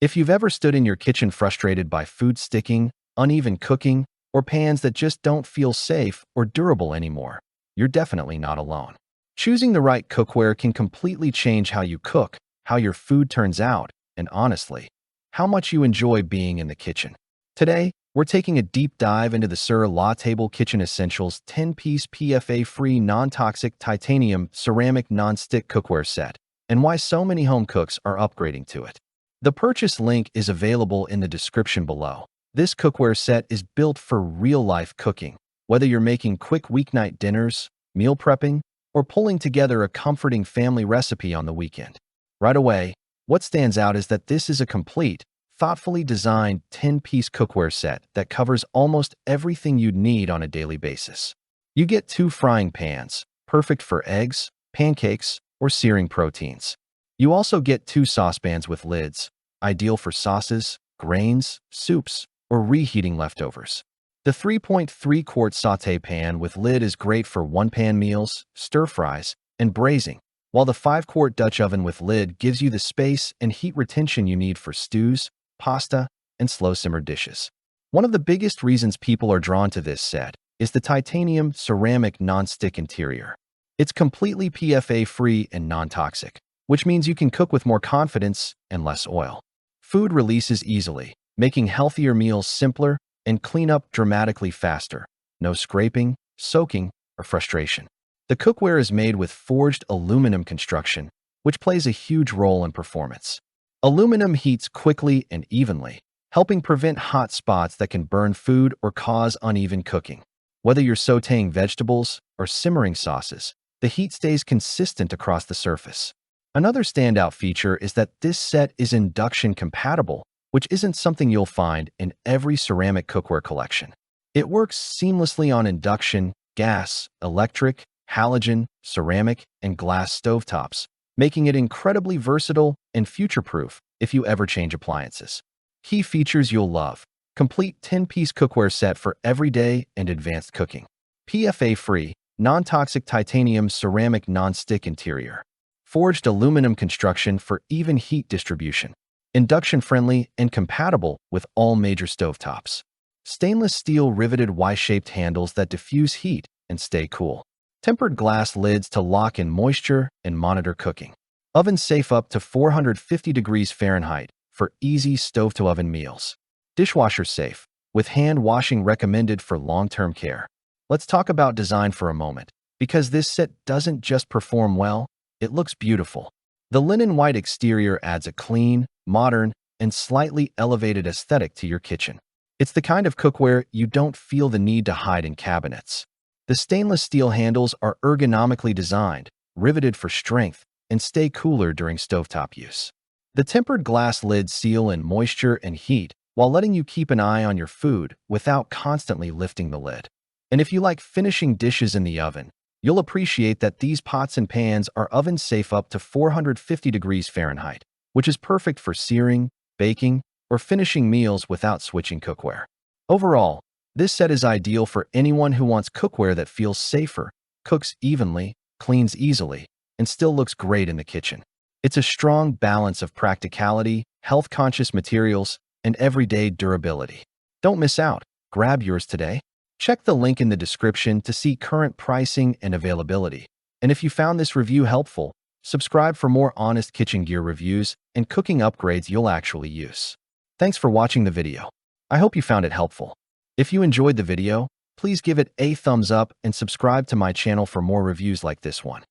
If you've ever stood in your kitchen frustrated by food sticking, uneven cooking, or pans that just don't feel safe or durable anymore, you're definitely not alone. Choosing the right cookware can completely change how you cook, how your food turns out, and honestly, how much you enjoy being in the kitchen. Today, we're taking a deep dive into the Sur La Table Kitchen Essentials 10-piece PFA-free non-toxic titanium ceramic non-stick cookware set, and why so many home cooks are upgrading to it. The purchase link is available in the description below. This cookware set is built for real-life cooking, whether you're making quick weeknight dinners, meal prepping, or pulling together a comforting family recipe on the weekend. Right away, what stands out is that this is a complete, thoughtfully designed 10-piece cookware set that covers almost everything you'd need on a daily basis. You get 2 frying pans, perfect for eggs, pancakes, or searing proteins. You also get 2 saucepans with lids, ideal for sauces, grains, soups, or reheating leftovers. The 3.3-quart sauté pan with lid is great for one-pan meals, stir-fries, and braising, while the 5-quart Dutch oven with lid gives you the space and heat retention you need for stews, pasta, and slow-simmered dishes. One of the biggest reasons people are drawn to this set is the titanium ceramic non-stick interior. It's completely PFA-free and non-toxic, which means you can cook with more confidence and less oil. Food releases easily, making healthier meals simpler and clean up dramatically faster. No scraping, soaking, or frustration. The cookware is made with forged aluminum construction, which plays a huge role in performance. Aluminum heats quickly and evenly, helping prevent hot spots that can burn food or cause uneven cooking. Whether you're sautéing vegetables or simmering sauces, the heat stays consistent across the surface. Another standout feature is that this set is induction compatible, which isn't something you'll find in every ceramic cookware collection. It works seamlessly on induction, gas, electric, halogen, ceramic, and glass stovetops, making it incredibly versatile and future-proof if you ever change appliances. Key features you'll love: complete 10-piece cookware set for everyday and advanced cooking. PFA-free, non-toxic titanium ceramic non-stick interior. Forged aluminum construction for even heat distribution. Induction-friendly and compatible with all major stovetops. Stainless steel riveted Y-shaped handles that diffuse heat and stay cool. Tempered glass lids to lock in moisture and monitor cooking. Oven safe up to 450 degrees Fahrenheit for easy stove-to-oven meals. Dishwasher safe, with hand washing recommended for long-term care. Let's talk about design for a moment, because this set doesn't just perform well, it looks beautiful. The linen white exterior adds a clean, modern, and slightly elevated aesthetic to your kitchen. It's the kind of cookware you don't feel the need to hide in cabinets. The stainless steel handles are ergonomically designed, riveted for strength, and stay cooler during stovetop use. The tempered glass lids seal in moisture and heat while letting you keep an eye on your food without constantly lifting the lid. And if you like finishing dishes in the oven, you'll appreciate that these pots and pans are oven safe up to 450 degrees Fahrenheit, which is perfect for searing, baking, or finishing meals without switching cookware. Overall, this set is ideal for anyone who wants cookware that feels safer, cooks evenly, cleans easily, and still looks great in the kitchen. It's a strong balance of practicality, health-conscious materials, and everyday durability. Don't miss out. Grab yours today. Check the link in the description to see current pricing and availability. And if you found this review helpful, subscribe for more honest kitchen gear reviews and cooking upgrades you'll actually use. Thanks for watching the video. I hope you found it helpful. If you enjoyed the video, please give it a thumbs up and subscribe to my channel for more reviews like this one.